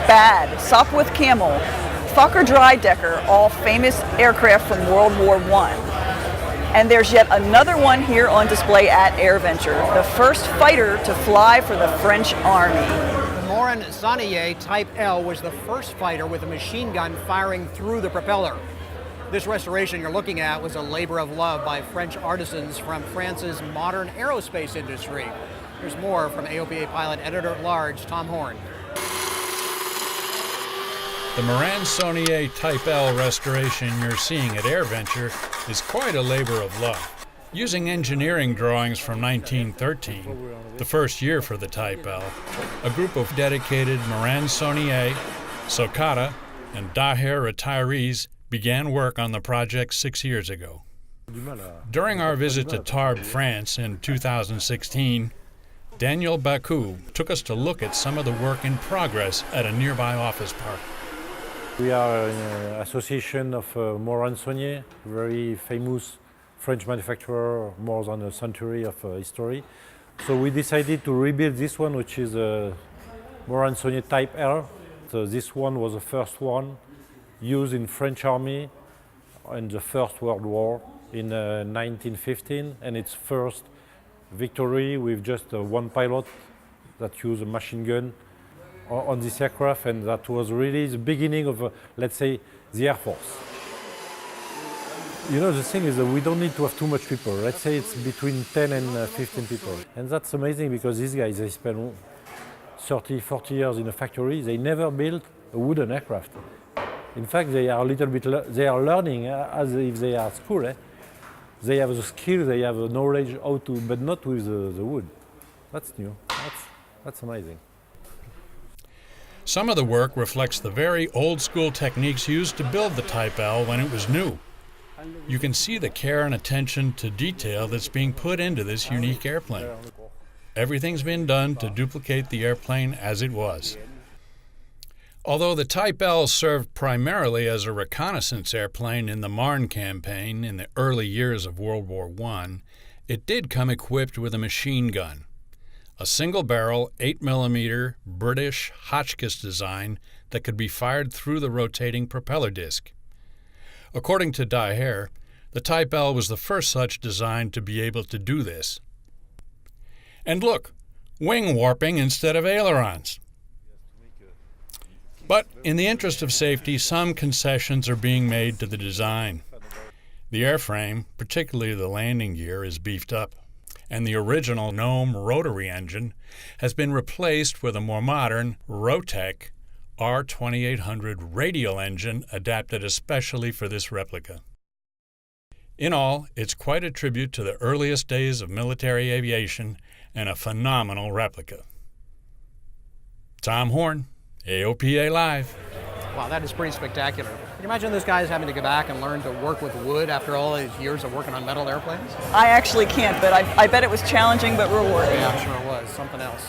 Bad, Sopwith Camel, Fokker Drydecker, all famous aircraft from World War I. And there's yet another one here on display at AirVenture, the first fighter to fly for the French Army. The Morane-Saulnier Type L was the first fighter with a machine gun firing through the propeller. This restoration you're looking at was a labor of love by French artisans from France's modern aerospace industry. Here's more from AOPA pilot editor-at-large Tom Horn. The Morane-Saulnier Type L restoration you're seeing at AirVenture is quite a labor of love. Using engineering drawings from 1913, the first year for the Type L, a group of dedicated Morane-Saulnier, Socata, and Daher retirees began work on the project 6 years ago. During our visit to Tarbes, France in 2016, Daniel Baku took us to look at some of the work in progress at a nearby office park. We are an association of Morane-Saulnier, very famous French manufacturer, more than a century of history. So we decided to rebuild this one, which is a Morane-Saulnier Type L. So this one was the first one used in French Army in the First World War in 1915, and its first victory with just one pilot that used a machine gun on this aircraft, and that was really the beginning of, let's say, the Air Force. You know, the thing is that we don't need to have too much people. Let's say it's between 10 and 15 people. And that's amazing because these guys, they spend 30, 40 years in a factory. They never built a wooden aircraft. In fact, they are a little bit, they are learning as if they are at school. They have the skill, they have the knowledge how to, but not with the wood. That's new. That's amazing. Some of the work reflects the very old-school techniques used to build the Type L when it was new. You can see the care and attention to detail that's being put into this unique airplane. Everything's been done to duplicate the airplane as it was. Although the Type L served primarily as a reconnaissance airplane in the Marne campaign in the early years of World War I, it did come equipped with a machine gun, a single-barrel 8mm British Hotchkiss design that could be fired through the rotating propeller disc. According to Daher, the Type L was the first such design to be able to do this. And look, wing warping instead of ailerons. But in the interest of safety, some concessions are being made to the design. The airframe, particularly the landing gear, is beefed up, and the original Gnome rotary engine has been replaced with a more modern Rotec R2800 radial engine adapted especially for this replica. In all, it's quite a tribute to the earliest days of military aviation and a phenomenal replica. Tom Horn, AOPA Live. Wow, that is pretty spectacular. Can you imagine those guys having to go back and learn to work with wood after all these years of working on metal airplanes? I actually can't, but I bet it was challenging but rewarding. Yeah, I'm sure it was. Something else.